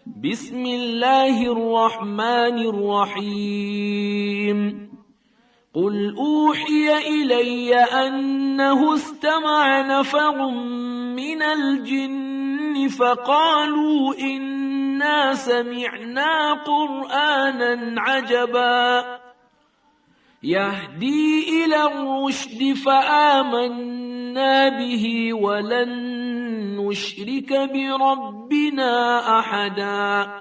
بسم الله الرحمن الرحيم قل أوحي إلي أنه استمع نفر من الجن فقالوا إنا سمعنا قرآنا عجبا يهدي إلى الرشد فآمنا به ولن نشرك بربنا أحدا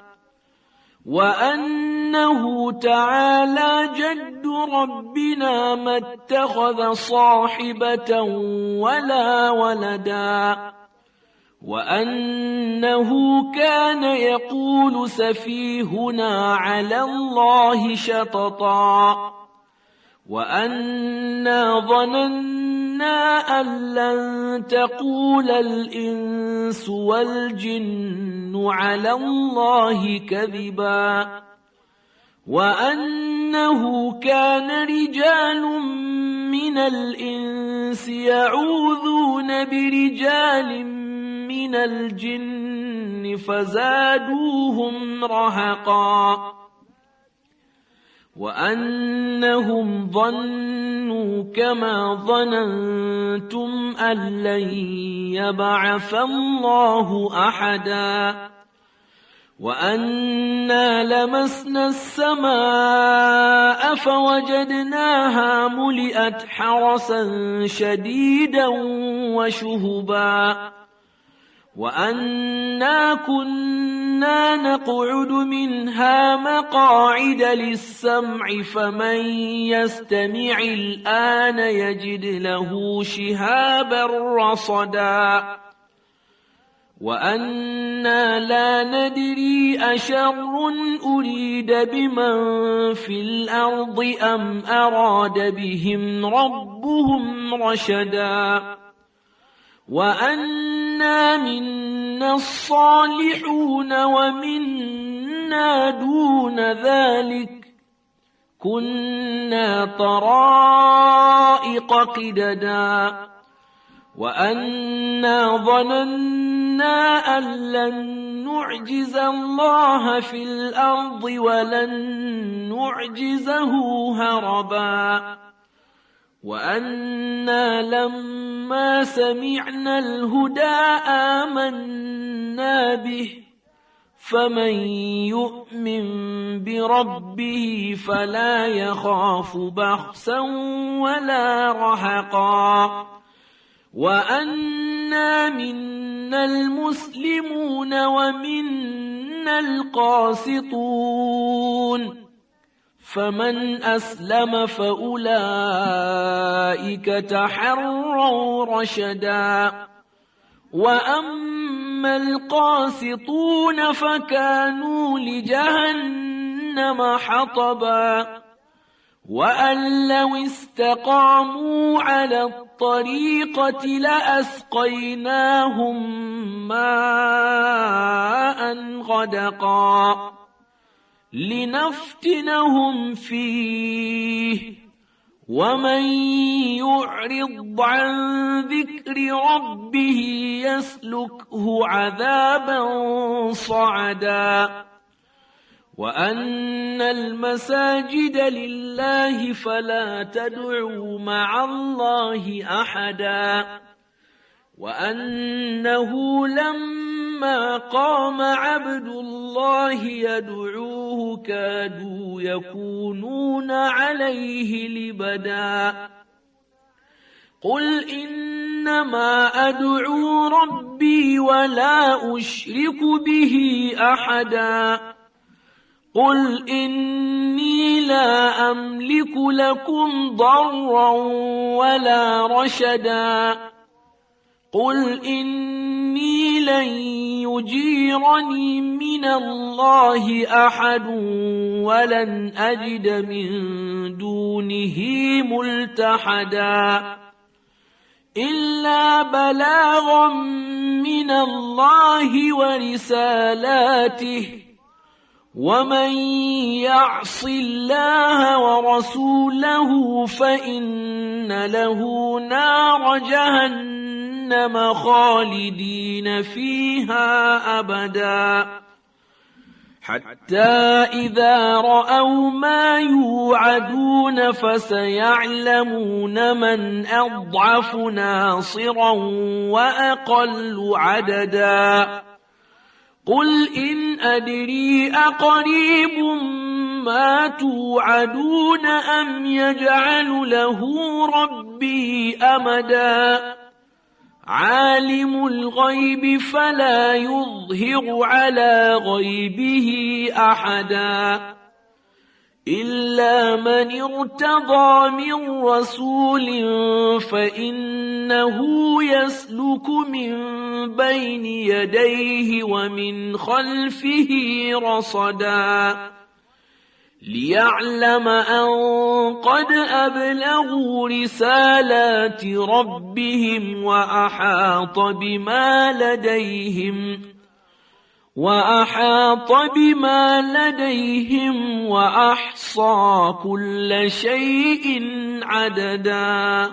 وأنه تعالى جد ربنا ما اتخذ صاحبة ولا ولدا وأنه كان يقول سفيهنا على الله شططا وأنا ظننا أن لن تقول الإنس والجن على الله كذبا وأنه كان رجال من الإنس يعوذون برجال من الجن فزادوهم رهقا وأنهم ظنوا كما ظننتم أن لن يبعث الله أحدا وأنا لمسنا السماء فوجدناها ملئت حرسا شديدا وشهبا وأنا كنا نقعد منها مقاعد للسمع فمن يستمع الآن يجد له شهابا رصدا وأنا لا ندري أشر أريد بمن في الأرض أم أراد بهم ربهم رشدا وأنا منا الصالحون ومنا دون ذلك كنا طرائق قددا وأنا ظننا أن لن نعجز الله في الأرض ولن نعجزه هربا وأنا لما سمعنا الهدى آمنا به فمن يؤمن بربه فلا يخاف بخسا ولا رهقا وأنا منا المسلمون ومنا القاسطون فمن أسلم فأولئك تحروا رشدا وأما القاسطون فكانوا لجهنم حطبا وأن لو استقاموا على الطريقة لأسقيناهم ماء غدقا لنفتنهم فيه ومن يعرض عن ذكر ربه يسلكه عذابا صعدا وأن المساجد لله فلا تدعوا مع الله أحدا وأنه لما قام عبد الله يدعوه كادوا يكونون عليه لبدا قل إنما أدعو ربي ولا أشرك به أحدا قل إني لا أملك لكم ضرا ولا رشدا قل إني لن يجيرني من الله أحد ولن أجد من دونه ملتحدا إلا بلاغا من الله ورسالاته ومن يعص الله ورسوله فإن له نار جهنم خالدين فيها أبدا حتى إذا رأوا ما يوعدون فسيعلمون من أضعف ناصرا وأقل عددا قل إن أدري أقريب ما توعدون أم يجعل له ربي أمدا عالم الغيب فلا يظهر على غيبه أحدا إلا من ارتضى من رسول فإنه يسلك من بين يديه ومن خلفه رصدا ليعلم أن قد أبلغوا رسالات ربهم وأحاط بما لديهم وأحصى كل شيء عددا